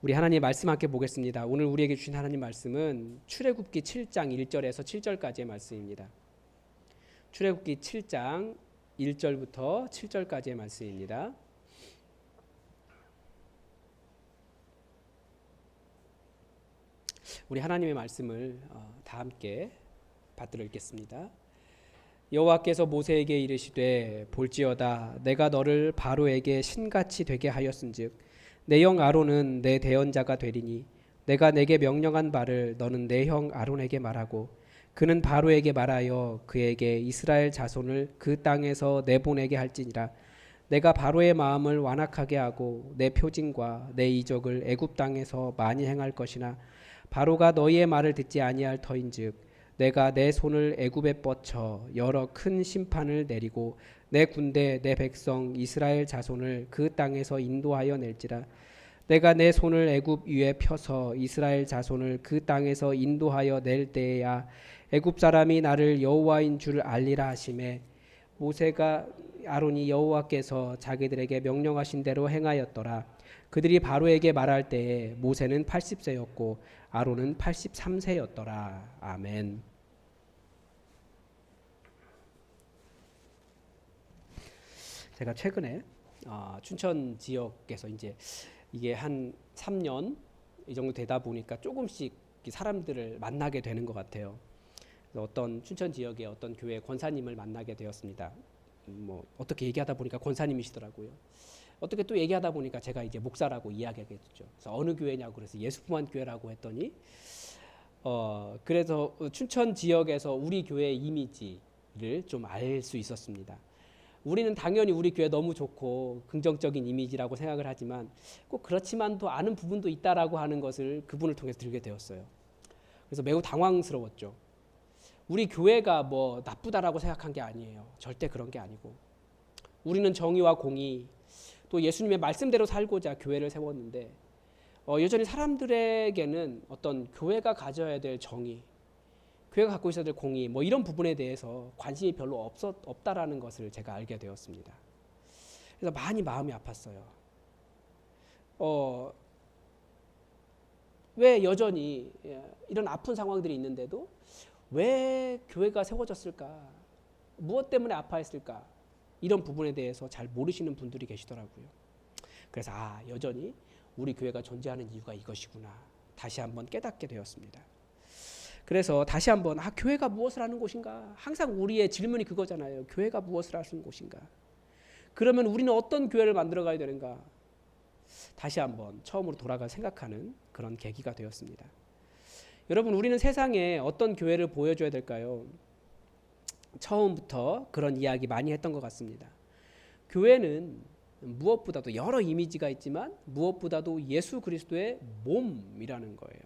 우리 하나님 말씀 함께 보겠습니다. 오늘 우리에게 주신 하나님 말씀은 출애굽기 7장 1절에서 7절까지의 말씀입니다. 출애굽기 7장 1절부터 7절까지의 말씀입니다. 우리 하나님의 말씀을 다 함께 받들어 읽겠습니다. 여호와께서 모세에게 이르시되 볼지어다 내가 너를 바로에게 신같이 되게 하였은즉 내 형 아론은 내 대언자가 되리니 내가 내게 명령한 바를 너는 내 형 아론에게 말하고 그는 바로에게 말하여 그에게 이스라엘 자손을 그 땅에서 내보내게 할지니라. 내가 바로의 마음을 완악하게 하고 내 표징과 내 이적을 애굽 땅에서 많이 행할 것이나 바로가 너희의 말을 듣지 아니할 터인즉 내가 내 손을 애굽에 뻗쳐 여러 큰 심판을 내리고 내 군대 내 백성 이스라엘 자손을 그 땅에서 인도하여 낼지라. 내가 내 손을 애굽 위에 펴서 이스라엘 자손을 그 땅에서 인도하여 낼 때에야 애굽 사람이 나를 여호와인 줄 알리라 하시매 모세가 아론이 여호와께서 자기들에게 명령하신 대로 행하였더라. 그들이 바로에게 말할 때에 모세는 80세였고 아론은 83세였더라. 아멘. 제가 최근에 춘천 지역에서 이제 이게 한 3년 이 정도 되다 보니까 조금씩 사람들을 만나게 되는 것 같아요. 그래서 어떤 춘천 지역의 어떤 교회 권사님을 만나게 되었습니다. 뭐 어떻게 얘기하다 보니까 권사님이시더라고요. 어떻게 또 얘기하다 보니까 제가 이제 목사라고 이야기하게 됐죠. 그래서 어느 교회냐고 그래서 예수품한 교회라고 했더니 그래서 춘천 지역에서 우리 교회의 이미지를 좀 알 수 있었습니다. 우리는 당연히 우리 교회 너무 좋고 긍정적인 이미지라고 생각을 하지만 꼭 그렇지만도 않은 부분도 있다라고 하는 것을 그분을 통해서 들게 되었어요. 그래서 매우 당황스러웠죠. 우리 교회가 뭐 나쁘다라고 생각한 게 아니에요. 절대 그런 게 아니고 우리는 정의와 공의 또 예수님의 말씀대로 살고자 교회를 세웠는데 여전히 사람들에게는 어떤 교회가 가져야 될 정의, 교회가 갖고 있어야 될 공의 뭐 이런 부분에 대해서 관심이 별로 없다라는 것을 제가 알게 되었습니다. 그래서 많이 마음이 아팠어요. 왜 여전히 이런 아픈 상황들이 있는데도 왜 교회가 세워졌을까? 무엇 때문에 아파했을까? 이런 부분에 대해서 잘 모르시는 분들이 계시더라고요. 그래서 여전히 우리 교회가 존재하는 이유가 이것이구나. 다시 한번 깨닫게 되었습니다. 그래서 다시 한번 교회가 무엇을 하는 곳인가? 항상 우리의 질문이 그거잖아요. 교회가 무엇을 하는 곳인가? 그러면 우리는 어떤 교회를 만들어 가야 되는가? 다시 한번 처음으로 돌아가 생각하는 그런 계기가 되었습니다. 여러분, 우리는 세상에 어떤 교회를 보여줘야 될까요? 처음부터 그런 이야기 많이 했던 것 같습니다. 교회는 무엇보다도 여러 이미지가 있지만 무엇보다도 예수 그리스도의 몸이라는 거예요.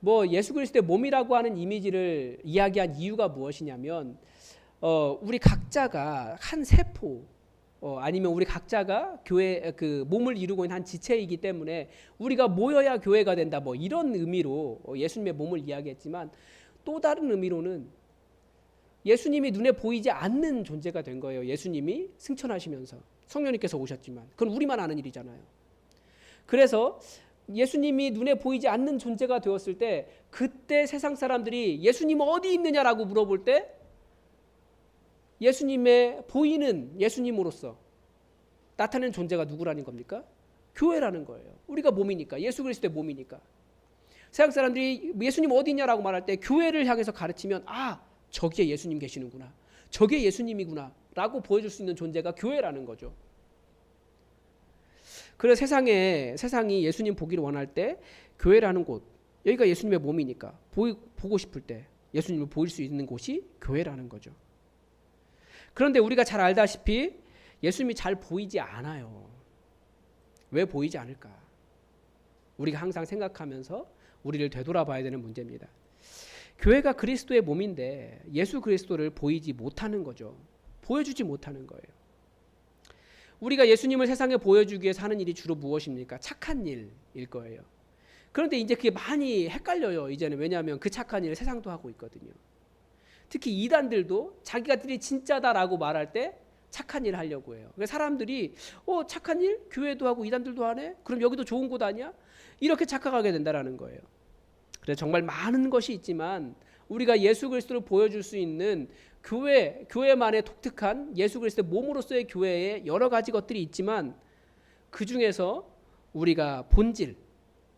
뭐 예수 그리스도의 몸이라고 하는 이미지를 이야기한 이유가 무엇이냐면 우리 각자가 한 세포 아니면 우리 각자가 교회 그 몸을 이루고 있는 한 지체이기 때문에 우리가 모여야 교회가 된다 뭐 이런 의미로 예수님의 몸을 이야기했지만 또 다른 의미로는 예수님이 눈에 보이지 않는 존재가 된 거예요. 예수님이 승천하시면서 성령님께서 오셨지만 그건 우리만 아는 일이잖아요. 그래서 예수님이 눈에 보이지 않는 존재가 되었을 때 그때 세상 사람들이 예수님 어디 있느냐라고 물어볼 때 예수님의 보이는 예수님으로서 나타내는 존재가 누구라는 겁니까? 교회라는 거예요. 우리가 몸이니까 예수 그리스도의 몸이니까 세상 사람들이 예수님 어디 있냐라고 말할 때 교회를 향해서 가르치면 저기에 예수님 계시는구나. 저게 예수님이구나 라고 보여줄 수 있는 존재가 교회라는 거죠. 그래서 세상이 예수님 보기를 원할 때 교회라는 곳, 여기가 예수님의 몸이니까 보고 싶을 때 예수님을 보일 수 있는 곳이 교회라는 거죠. 그런데 우리가 잘 알다시피 예수님이 잘 보이지 않아요. 왜 보이지 않을까? 우리가 항상 생각하면서 우리를 되돌아봐야 되는 문제입니다. 교회가 그리스도의 몸인데 예수 그리스도를 보이지 못하는 거죠. 보여주지 못하는 거예요. 우리가 예수님을 세상에 보여주기 위해서 하는 일이 주로 무엇입니까? 착한 일일 거예요. 그런데 이제 그게 많이 헷갈려요. 이제는 왜냐하면 그 착한 일을 세상도 하고 있거든요. 특히 이단들도 자기가들이 진짜다라고 말할 때 착한 일을 하려고 해요. 그래서 사람들이 착한 일? 교회도 하고 이단들도 하네? 그럼 여기도 좋은 곳 아니야? 이렇게 착각하게 된다는 거예요. 그래서 정말 많은 것이 있지만 우리가 예수 그리스도를 보여줄 수 있는 교회만의 독특한 예수 그리스도의 몸으로서의 교회에 여러 가지 것들이 있지만 그 중에서 우리가 본질,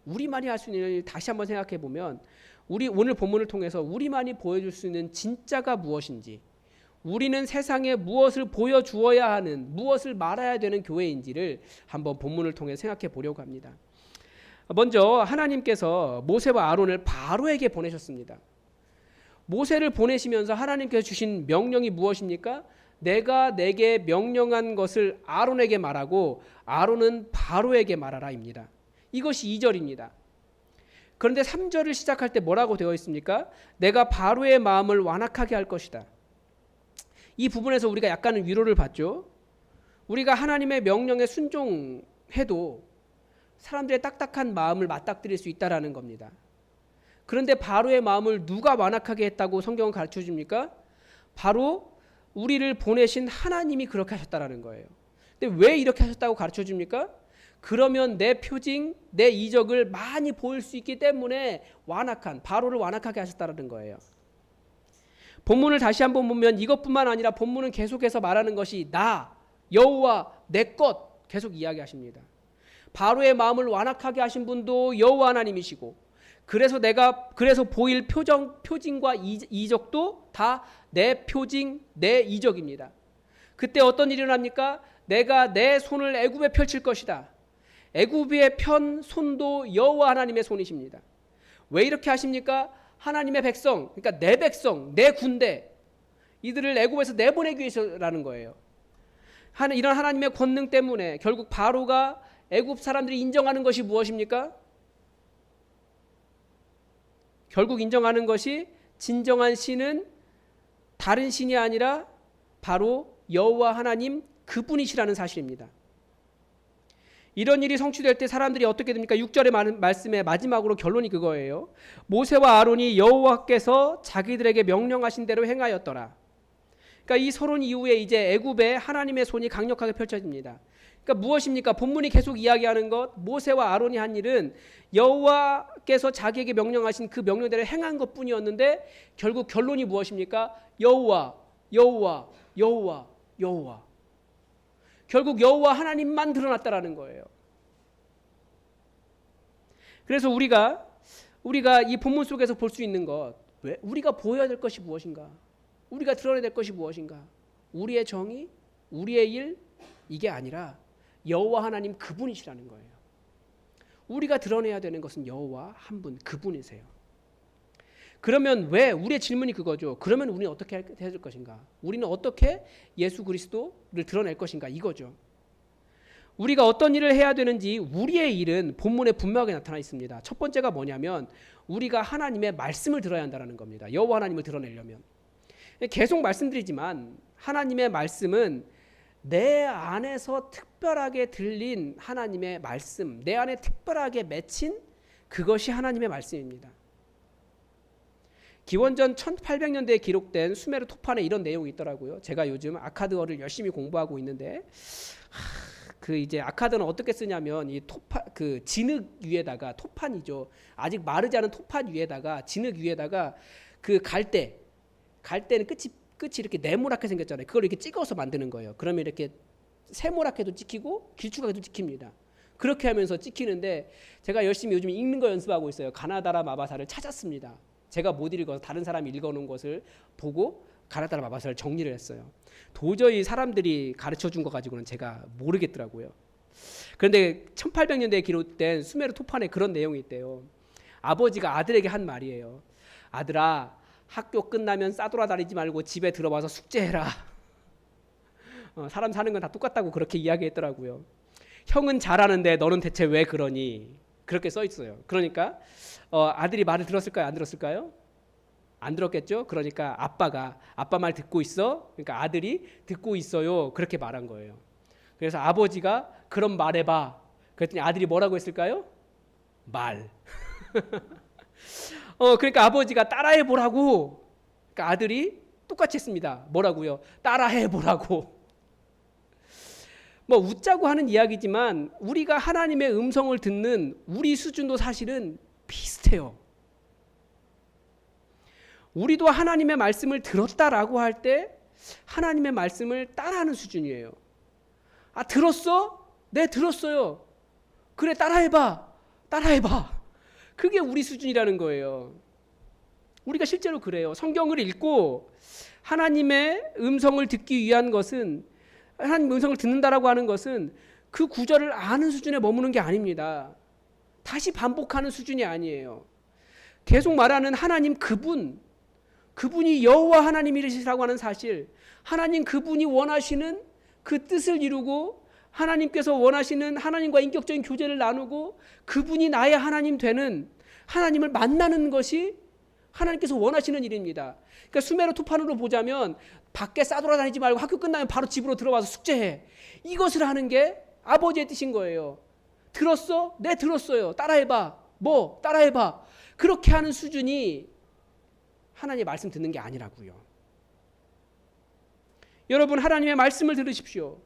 우리만이 할 수 있는 일 다시 한번 생각해 보면 우리 오늘 본문을 통해서 우리만이 보여줄 수 있는 진짜가 무엇인지, 우리는 세상에 무엇을 보여주어야 하는, 무엇을 말해야 되는 교회인지를 한번 본문을 통해 생각해 보려고 합니다. 먼저 하나님께서 모세와 아론을 바로에게 보내셨습니다. 모세를 보내시면서 하나님께서 주신 명령이 무엇입니까? 내가 내게 명령한 것을 아론에게 말하고 아론은 바로에게 말하라입니다. 이것이 2절입니다. 그런데 3절을 시작할 때 뭐라고 되어 있습니까? 내가 바로의 마음을 완악하게 할 것이다. 이 부분에서 우리가 약간은 위로를 받죠. 우리가 하나님의 명령에 순종해도 사람들의 딱딱한 마음을 맞닥뜨릴 수 있다라는 겁니다. 그런데 바로의 마음을 누가 완악하게 했다고 성경은 가르쳐 줍니까? 바로 우리를 보내신 하나님이 그렇게 하셨다라는 거예요. 근데 왜 이렇게 하셨다고 가르쳐 줍니까? 그러면 내 표징, 내 이적을 많이 보일 수 있기 때문에 바로를 완악하게 하셨다라는 거예요. 본문을 다시 한번 보면 이것뿐만 아니라 본문은 계속해서 말하는 것이 나, 여호와, 내 것 계속 이야기하십니다. 바로의 마음을 완악하게 하신 분도 여호와 하나님이시고 그래서 보일 표징과 이적도 다 내 표징, 내 이적입니다. 그때 어떤 일이 일어납니까? 내가 내 손을 애굽에 펼칠 것이다. 애굽의 편 손도 여호와 하나님의 손이십니다. 왜 이렇게 하십니까? 하나님의 백성, 그러니까 내 백성, 내 군대, 이들을 애굽에서 내보내기 위해서라는 거예요. 이런 하나님의 권능 때문에 결국 바로가 애굽 사람들이 인정하는 것이 무엇입니까? 결국 인정하는 것이 진정한 신은 다른 신이 아니라 바로 여호와 하나님 그분이시라는 사실입니다. 이런 일이 성취될 때 사람들이 어떻게 됩니까? 6절의 말씀의 마지막으로 결론이 그거예요. 모세와 아론이 여호와께서 자기들에게 명령하신 대로 행하였더라. 그러니까 이 서론 이후에 이제 애굽에 하나님의 손이 강력하게 펼쳐집니다. 그러니까 무엇입니까? 본문이 계속 이야기하는 것, 모세와 아론이 한 일은 여호와께서 자기에게 명령하신 그 명령대로 행한 것뿐이었는데 결국 결론이 무엇입니까? 여호와, 여호와, 여호와, 여호와. 결국 여호와 하나님만 드러났다라는 거예요. 그래서 우리가 이 본문 속에서 볼 수 있는 것, 왜 우리가 보여야 될 것이 무엇인가? 우리가 드러내야 될 것이 무엇인가? 우리의 정의, 우리의 일, 이게 아니라 여호와 하나님 그분이시라는 거예요. 우리가 드러내야 되는 것은 여호와 한 분 그분이세요. 그러면 왜 우리의 질문이 그거죠. 그러면 우리는 어떻게 해야 될 것인가? 우리는 어떻게 예수 그리스도를 드러낼 것인가? 이거죠. 우리가 어떤 일을 해야 되는지 우리의 일은 본문에 분명하게 나타나 있습니다. 첫 번째가 뭐냐면 우리가 하나님의 말씀을 들어야 한다는 겁니다. 여호와 하나님을 드러내려면. 계속 말씀드리지만 하나님의 말씀은 내 안에서 특별하게 들린 하나님의 말씀, 내 안에 특별하게 맺힌 그것이 하나님의 말씀입니다. 기원전 1800년대에 기록된 수메르 토판에 이런 내용이 있더라고요. 제가 요즘 아카드어를 열심히 공부하고 있는데 이제 아카드는 어떻게 쓰냐면 이 그 진흙 위에다가 토판이죠. 아직 마르지 않은 토판 위에다가 진흙 위에다가 그 갈대는 끝이 이렇게 네모나게 생겼잖아요. 그걸 이렇게 찍어서 만드는 거예요. 그러면 이렇게 세모나게도 찍히고 길쭉하게도 찍힙니다. 그렇게 하면서 찍히는데 제가 열심히 요즘 읽는 거 연습하고 있어요. 가나다라 마바사를 찾았습니다. 제가 못 읽어서 다른 사람이 읽어놓은 것을 보고 가나다라 마바사를 정리를 했어요. 도저히 사람들이 가르쳐준 거 가지고는 제가 모르겠더라고요. 그런데 1800년대에 기록된 수메르 토판에 그런 내용이 있대요. 아버지가 아들에게 한 말이에요. 아들아, 학교 끝나면 싸돌아다니지 말고 집에 들어와서 숙제해라. 사람 사는 건 다 똑같다고 그렇게 이야기했더라고요. 형은 잘하는데 너는 대체 왜 그러니? 그렇게 써 있어요. 그러니까 아들이 말을 들었을까요? 안 들었을까요? 안 들었겠죠? 그러니까 아빠 말 듣고 있어? 그러니까 아들이 듣고 있어요. 그렇게 말한 거예요. 그래서 아버지가 그럼 말해봐. 그랬더니 아들이 뭐라고 했을까요? 말. 그러니까 아버지가 따라해보라고. 그러니까 아들이 똑같이 했습니다. 뭐라고요? 따라해보라고. 뭐 웃자고 하는 이야기지만 우리가 하나님의 음성을 듣는 우리 수준도 사실은 비슷해요. 우리도 하나님의 말씀을 들었다라고 할 때 하나님의 말씀을 따라하는 수준이에요. 아, 들었어? 네, 들었어요. 그래, 따라해봐. 그게 우리 수준이라는 거예요. 우리가 실제로 그래요. 성경을 읽고 하나님의 음성을 듣기 위한 것은, 하나님 음성을 듣는다라고 하는 것은 그 구절을 아는 수준에 머무는 게 아닙니다. 다시 반복하는 수준이 아니에요. 계속 말하는 하나님 그분이 여호와 하나님이시라고 하는 사실, 하나님 그분이 원하시는 그 뜻을 이루고 하나님께서 원하시는 하나님과 인격적인 교제를 나누고 그분이 나의 하나님 되는, 하나님을 만나는 것이 하나님께서 원하시는 일입니다. 그러니까 수메르 투판으로 보자면 밖에 싸돌아다니지 말고 학교 끝나면 바로 집으로 들어와서 숙제해. 이것을 하는 게 아버지의 뜻인 거예요. 들었어? 네, 들었어요. 따라해봐. 뭐? 따라해봐. 그렇게 하는 수준이 하나님의 말씀 듣는 게 아니라고요. 여러분, 하나님의 말씀을 들으십시오.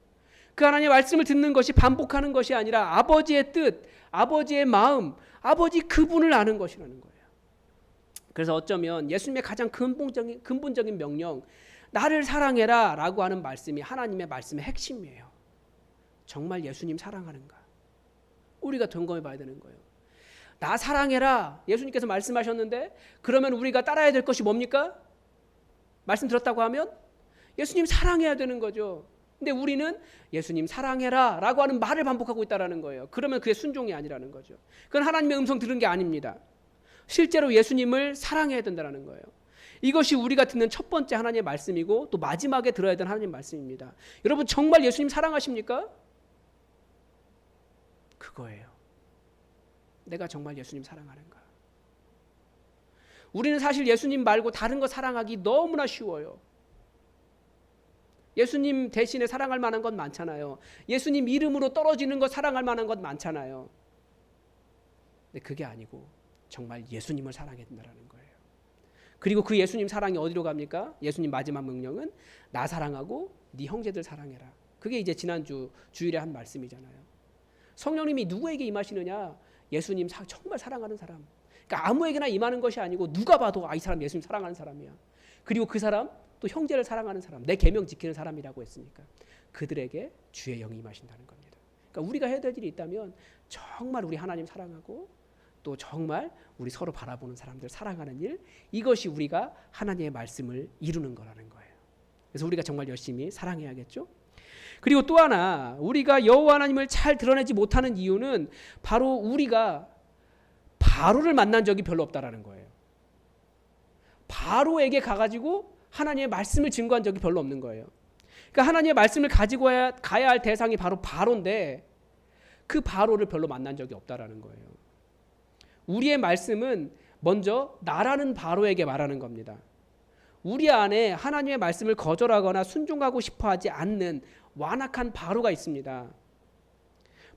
그 하나님의 말씀을 듣는 것이 반복하는 것이 아니라 아버지의 뜻, 아버지의 마음, 아버지 그분을 아는 것이라는 거예요. 그래서 어쩌면 예수님의 가장 근본적인 명령, 나를 사랑해라 라고 하는 말씀이 하나님의 말씀의 핵심이에요. 정말 예수님 사랑하는가? 우리가 점검해 봐야 되는 거예요. 나 사랑해라 예수님께서 말씀하셨는데, 그러면 우리가 따라야 될 것이 뭡니까? 말씀 들었다고 하면 예수님 사랑해야 되는 거죠. 근데 우리는 예수님 사랑해라 라고 하는 말을 반복하고 있다는 거예요. 그러면 그게 순종이 아니라는 거죠. 그건 하나님의 음성 들은 게 아닙니다. 실제로 예수님을 사랑해야 된다는 거예요. 이것이 우리가 듣는 첫 번째 하나님의 말씀이고 또 마지막에 들어야 되는 하나님의 말씀입니다. 여러분, 정말 예수님 사랑하십니까? 그거예요. 내가 정말 예수님 사랑하는가? 우리는 사실 예수님 말고 다른 거 사랑하기 너무나 쉬워요. 예수님 대신에 사랑할 만한 건 많잖아요. 예수님 이름으로 떨어지는 거 사랑할 만한 건 많잖아요. 근데 그게 아니고 정말 예수님을 사랑해야 된다는 거예요. 그리고 그 예수님 사랑이 어디로 갑니까? 예수님 마지막 명령은 나 사랑하고 네 형제들 사랑해라. 그게 이제 지난주 주일에 한 말씀이잖아요. 성령님이 누구에게 임하시느냐? 예수님 정말 사랑하는 사람. 그러니까 아무에게나 임하는 것이 아니고 누가 봐도 이 사람 예수님 사랑하는 사람이야. 그리고 그 사람 또 형제를 사랑하는 사람, 내 계명 지키는 사람이라고 했으니까 그들에게 주의 영이 임하신다는 겁니다. 그러니까 우리가 해야 될 일이 있다면 정말 우리 하나님 사랑하고 또 정말 우리 서로 바라보는 사람들 사랑하는 일, 이것이 우리가 하나님의 말씀을 이루는 거라는 거예요. 그래서 우리가 정말 열심히 사랑해야겠죠. 그리고 또 하나, 우리가 여호와 하나님을 잘 드러내지 못하는 이유는 바로 우리가 바로를 만난 적이 별로 없다라는 거예요. 바로에게 가가지고 하나님의 말씀을 증거한 적이 별로 없는 거예요. 그러니까 하나님의 말씀을 가지고 가야 할 대상이 바로 바로인데 그 바로를 별로 만난 적이 없다라는 거예요. 우리의 말씀은 먼저 나라는 바로에게 말하는 겁니다. 우리 안에 하나님의 말씀을 거절하거나 순종하고 싶어하지 않는 완악한 바로가 있습니다.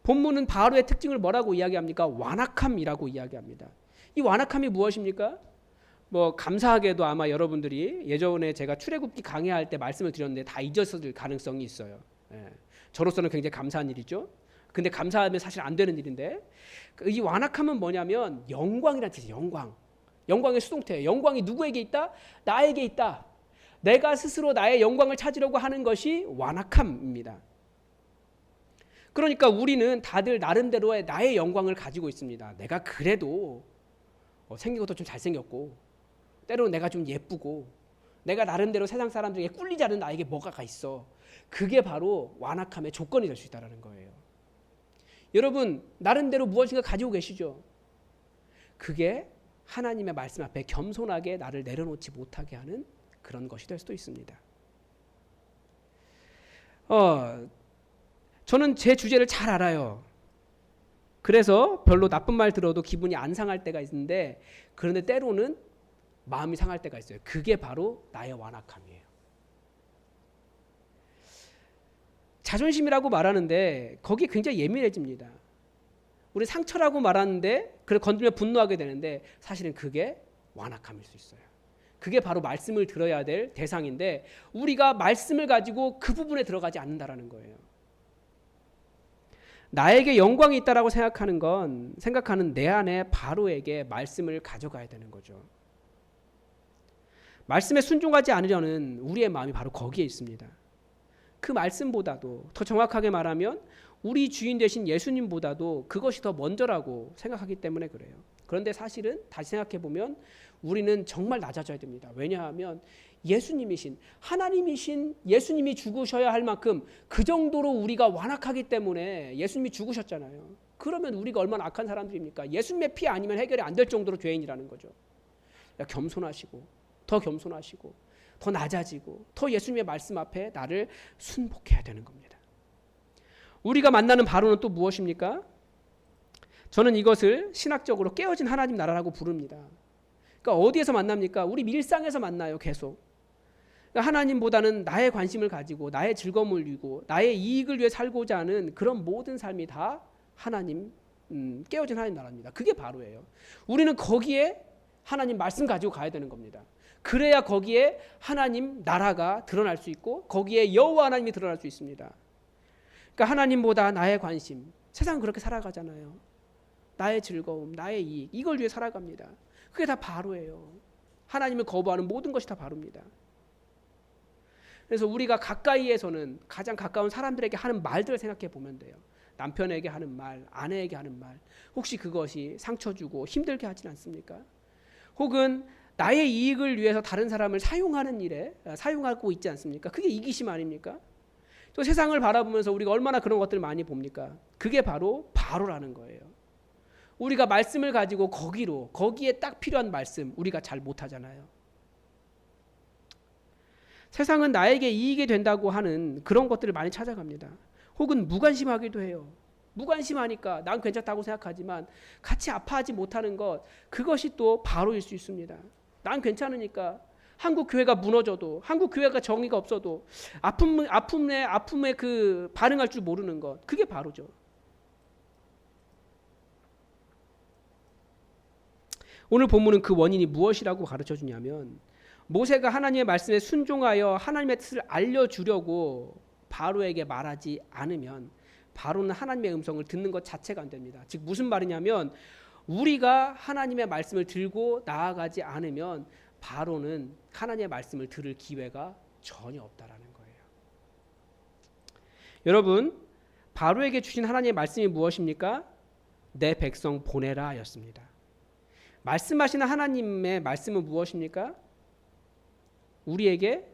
본문은 바로의 특징을 뭐라고 이야기합니까? 완악함이라고 이야기합니다. 이 완악함이 무엇입니까? 뭐 감사하게도 아마 여러분들이 예전에 제가 출애굽기 강의할 때 말씀을 드렸는데 다 잊었을 가능성이 있어요. 예. 저로서는 굉장히 감사한 일이죠. 근데 감사하면 사실 안 되는 일인데, 이 완악함은 뭐냐면 영광이라는 뜻이에요. 영광의 수동태예요. 영광이 누구에게 있다? 나에게 있다. 내가 스스로 나의 영광을 찾으려고 하는 것이 완악함입니다. 그러니까 우리는 다들 나름대로의 나의 영광을 가지고 있습니다. 내가 그래도 생긴 것도 좀 잘생겼고 때로는 내가 좀 예쁘고 내가 나름대로 세상 사람들에게 꿀리지 않은 나에게 뭐가 있어. 그게 바로 완악함의 조건이 될 수 있다는 거예요. 여러분, 나름대로 무엇인가 가지고 계시죠? 그게 하나님의 말씀 앞에 겸손하게 나를 내려놓지 못하게 하는 그런 것이 될 수도 있습니다. 저는 제 주제를 잘 알아요. 그래서 별로 나쁜 말 들어도 기분이 안 상할 때가 있는데, 그런데 때로는 마음이 상할 때가 있어요. 그게 바로 나의 완악함이에요. 자존심이라고 말하는데 거기 굉장히 예민해집니다. 우리 상처라고 말하는데 그걸 건들면 분노하게 되는데 사실은 그게 완악함일 수 있어요. 그게 바로 말씀을 들어야 될 대상인데 우리가 말씀을 가지고 그 부분에 들어가지 않는다라는 거예요. 나에게 영광이 있다라고 생각하는 내 안에 바로에게 말씀을 가져가야 되는 거죠. 말씀에 순종하지 않으려는 우리의 마음이 바로 거기에 있습니다. 그 말씀보다도 더 정확하게 말하면 우리 주인 되신 예수님보다도 그것이 더 먼저라고 생각하기 때문에 그래요. 그런데 사실은 다시 생각해 보면 우리는 정말 낮아져야 됩니다. 왜냐하면 예수님이신 하나님이신 예수님이 죽으셔야 할 만큼 그 정도로 우리가 완악하기 때문에 예수님이 죽으셨잖아요. 그러면 우리가 얼마나 악한 사람들입니까? 예수님의 피 아니면 해결이 안 될 정도로 죄인이라는 거죠. 겸손하시고 더 겸손하시고 더 낮아지고 더 예수님의 말씀 앞에 나를 순복해야 되는 겁니다. 우리가 만나는 바로는 또 무엇입니까? 저는 이것을 신학적으로 깨어진 하나님 나라라고 부릅니다. 그러니까 어디에서 만납니까? 우리 일상에서 만나요. 계속. 그러니까 하나님보다는 나의 관심을 가지고 나의 즐거움을 위고 나의 이익을 위해 살고자 하는 그런 모든 삶이 다 하나님 깨어진 하나님 나라입니다. 그게 바로예요. 우리는 거기에 하나님 말씀 가지고 가야 되는 겁니다. 그래야 거기에 하나님 나라가 드러날 수 있고 거기에 여호와 하나님이 드러날 수 있습니다. 그러니까 하나님보다 나의 관심, 세상은 그렇게 살아가잖아요. 나의 즐거움, 나의 이익, 이걸 위해 살아갑니다. 그게 다 바로예요. 하나님을 거부하는 모든 것이 다 바로입니다. 그래서 우리가 가까이에서는 가장 가까운 사람들에게 하는 말들을 생각해 보면 돼요. 남편에게 하는 말, 아내에게 하는 말, 혹시 그것이 상처 주고 힘들게 하진 않습니까? 혹은 나의 이익을 위해서 다른 사람을 사용하는 일에 사용하고 있지 않습니까? 그게 이기심 아닙니까? 또 세상을 바라보면서 우리가 얼마나 그런 것들을 많이 봅니까? 그게 바로라는 거예요. 우리가 말씀을 가지고 거기에 딱 필요한 말씀 우리가 잘 못하잖아요. 세상은 나에게 이익이 된다고 하는 그런 것들을 많이 찾아갑니다. 혹은 무관심하기도 해요. 무관심하니까 난 괜찮다고 생각하지만 같이 아파하지 못하는 것, 그것이 또 바로일 수 있습니다. 난 괜찮으니까 한국 교회가 무너져도, 한국 교회가 정의가 없어도 아픔에 그 반응할 줄 모르는 것, 그게 바로죠. 오늘 본문은 그 원인이 무엇이라고 가르쳐 주냐면, 모세가 하나님의 말씀에 순종하여 하나님의 뜻을 알려주려고 바로에게 말하지 않으면 바로는 하나님의 음성을 듣는 것 자체가 안 됩니다. 즉 무슨 말이냐면, 우리가 하나님의 말씀을 들고 나아가지 않으면 바로는 하나님의 말씀을 들을 기회가 전혀 없다라는 거예요. 여러분, 바로에게 주신 하나님의 말씀이 무엇입니까? 내 백성 보내라 였습니다. 말씀하시는 하나님의 말씀은 무엇입니까? 우리에게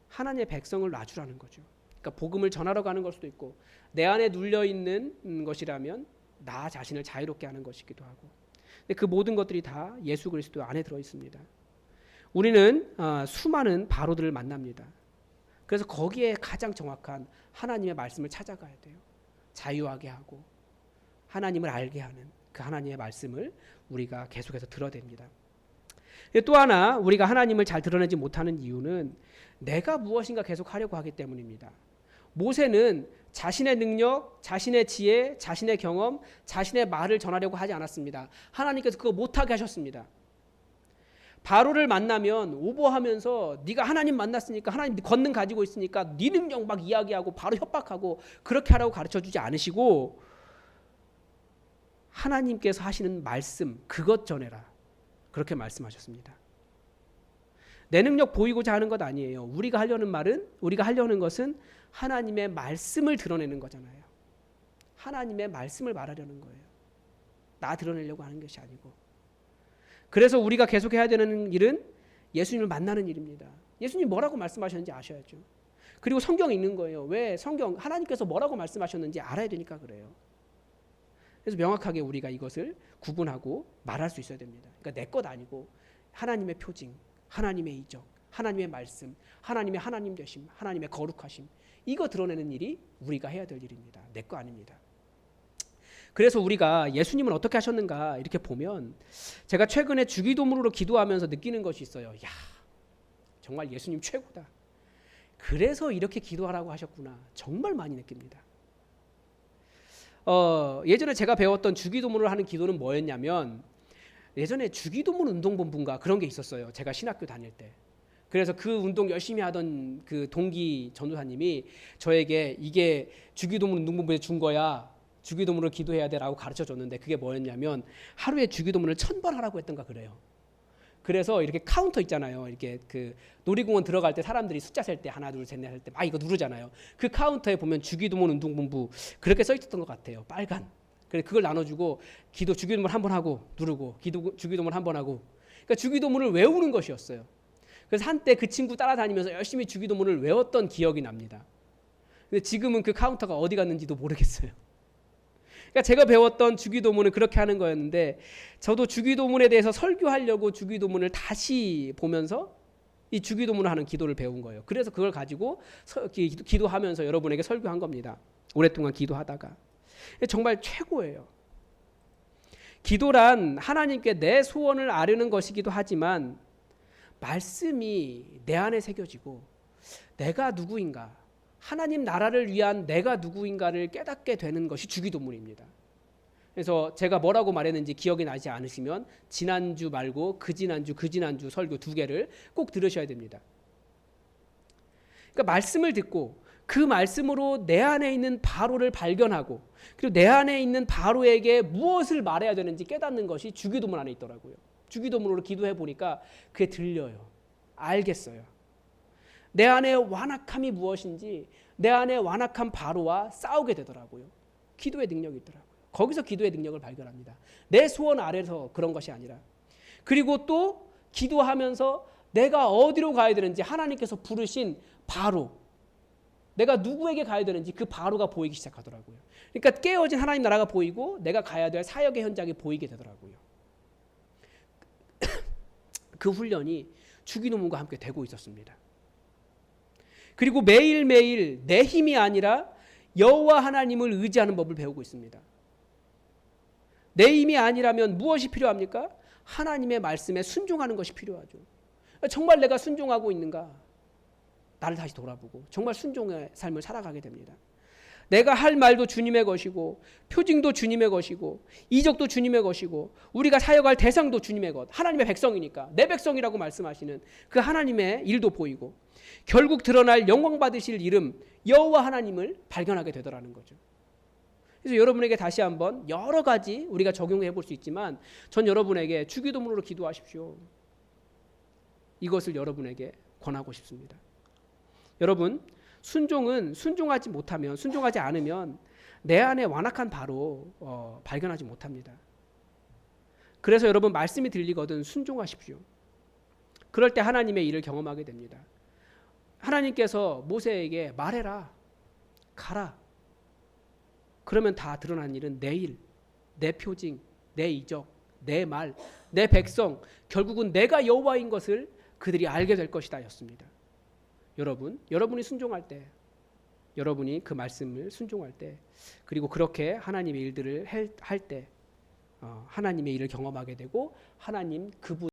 하나님의 백성을 놔주라는 거죠. 그러니까 복음을 전하러 가는 걸 수도 있고, 내 안에 눌려 있는 것이라면 나 자신을 자유롭게 하는 것이기도 하고, 근데 그 모든 것들이 다 예수 그리스도 안에 들어 있습니다. 우리는 수많은 바로들을 만납니다. 그래서 거기에 가장 정확한 하나님의 말씀을 찾아가야 돼요. 자유하게 하고 하나님을 알게 하는 그 하나님의 말씀을 우리가 계속해서 들어야 됩니다. 또 하나 우리가 하나님을 잘 드러내지 못하는 이유는 내가 무엇인가 계속 하려고 하기 때문입니다. 모세는 자신의 능력, 자신의 지혜, 자신의 경험, 자신의 말을 전하려고 하지 않았습니다. 하나님께서 그거 못하게 하셨습니다. 바로를 만나면 오버하면서 네가 하나님 만났으니까, 하나님 권능 가지고 있으니까 네 능력 막 이야기하고 바로 협박하고 그렇게 하라고 가르쳐주지 않으시고, 하나님께서 하시는 말씀 그것 전해라, 그렇게 말씀하셨습니다. 내 능력 보이고자 하는 것 아니에요. 우리가 하려는 것은 하나님의 말씀을 드러내는 거잖아요. 하나님의 말씀을 말하려는 거예요. 나 드러내려고 하는 것이 아니고. 그래서 우리가 계속 해야 되는 일은 예수님을 만나는 일입니다. 예수님 뭐라고 말씀하셨는지 아셔야죠. 그리고 성경 읽는 거예요. 왜? 성경 하나님께서 뭐라고 말씀하셨는지 알아야 되니까 그래요. 그래서 명확하게 우리가 이것을 구분하고 말할 수 있어야 됩니다. 그러니까 내 것 아니고 하나님의 표징, 하나님의 이적, 하나님의 말씀, 하나님의 하나님 되심, 하나님의 거룩하심, 이거 드러내는 일이 우리가 해야 될 일입니다. 내 거 아닙니다. 그래서 우리가 예수님은 어떻게 하셨는가 이렇게 보면, 제가 최근에 주기도문으로 기도하면서 느끼는 것이 있어요. 야, 정말 예수님 최고다. 그래서 이렇게 기도하라고 하셨구나. 정말 많이 느낍니다. 예전에 제가 배웠던 주기도문을 하는 기도는 뭐였냐면, 예전에 주기도문 운동본부인가 그런 게 있었어요. 제가 신학교 다닐 때. 그래서 그 운동 열심히 하던 그 동기 전도사님이 저에게 이게 주기도문 운동본부에 준 거야. 주기도문을 기도해야 돼라고 가르쳐 줬는데 그게 뭐였냐면 하루에 주기도문을 1000번 하라고 했던가 그래요. 그래서 이렇게 카운터 있잖아요. 이렇게 그 놀이공원 들어갈 때 사람들이 숫자 셀 때 하나 둘 셋 넷 할 때 막 이거 누르잖아요. 그 카운터에 보면 주기도문 운동본부 그렇게 써 있었던 것 같아요. 빨간. 그래 그걸 나눠주고 주기도문 한 번 하고 누르고 주기도문 한 번 하고 그러니까 주기도문을 외우는 것이었어요. 그래서 한때 그 친구 따라다니면서 열심히 주기도문을 외웠던 기억이 납니다. 근데 지금은 그 카운터가 어디 갔는지도 모르겠어요. 그러니까 제가 배웠던 주기도문은 그렇게 하는 거였는데 저도 주기도문에 대해서 설교하려고 주기도문을 다시 보면서 이 주기도문을 하는 기도를 배운 거예요. 그래서 그걸 가지고 기도하면서 여러분에게 설교한 겁니다. 오랫동안 기도하다가. 정말 최고예요. 기도란 하나님께 내 소원을 아뢰는 것이기도 하지만 말씀이 내 안에 새겨지고 내가 누구인가, 하나님 나라를 위한 내가 누구인가를 깨닫게 되는 것이 주기도문입니다. 그래서 제가 뭐라고 말했는지 기억이 나지 않으시면 지난주 말고 그 지난주 설교 2개를 꼭 들으셔야 됩니다. 그러니까 말씀을 듣고 그 말씀으로 내 안에 있는 바로를 발견하고 그리고 내 안에 있는 바로에게 무엇을 말해야 되는지 깨닫는 것이 주기도문 안에 있더라고요. 주기도문으로 기도해 보니까 그게 들려요. 알겠어요. 내 안에 완악함이 무엇인지 내 안에 완악한 바로와 싸우게 되더라고요. 기도의 능력이 있더라고요. 거기서 기도의 능력을 발견합니다. 내 소원 아래서 그런 것이 아니라. 그리고 또 기도하면서 내가 어디로 가야 되는지 하나님께서 부르신 바로, 내가 누구에게 가야 되는지 그 바로가 보이기 시작하더라고요. 그러니까 깨어진 하나님 나라가 보이고 내가 가야 될 사역의 현장이 보이게 되더라고요. 그 훈련이 주기도문과 함께 되고 있었습니다. 그리고 매일매일 내 힘이 아니라 여호와 하나님을 의지하는 법을 배우고 있습니다. 내 힘이 아니라면 무엇이 필요합니까? 하나님의 말씀에 순종하는 것이 필요하죠. 정말 내가 순종하고 있는가? 나를 다시 돌아보고 정말 순종의 삶을 살아가게 됩니다. 내가 할 말도 주님의 것이고 표징도 주님의 것이고 이적도 주님의 것이고 우리가 사역할 대상도 주님의 것, 하나님의 백성이니까 내 백성이라고 말씀하시는 그 하나님의 일도 보이고 결국 드러날 영광 받으실 이름 여호와 하나님을 발견하게 되더라는 거죠. 그래서 여러분에게 다시 한번 여러 가지 우리가 적용해 볼 수 있지만 전 여러분에게 주기도문으로 기도하십시오. 이것을 여러분에게 권하고 싶습니다. 여러분, 순종하지 않으면 내 안에 완악한 바로 발견하지 못합니다. 그래서 여러분 말씀이 들리거든 순종하십시오. 그럴 때 하나님의 일을 경험하게 됩니다. 하나님께서 모세에게 말해라, 가라. 그러면 다 드러난 일은 내 일, 내 표징, 내 이적, 내 말, 내 백성, 결국은 내가 여호와인 것을 그들이 알게 될 것이다 였습니다. 여러분이 순종할 때, 여러분이 그 말씀을 순종할 때, 그리고 그렇게 하나님의 일들을 할 때 하나님의 일을 경험하게 되고 하나님 그분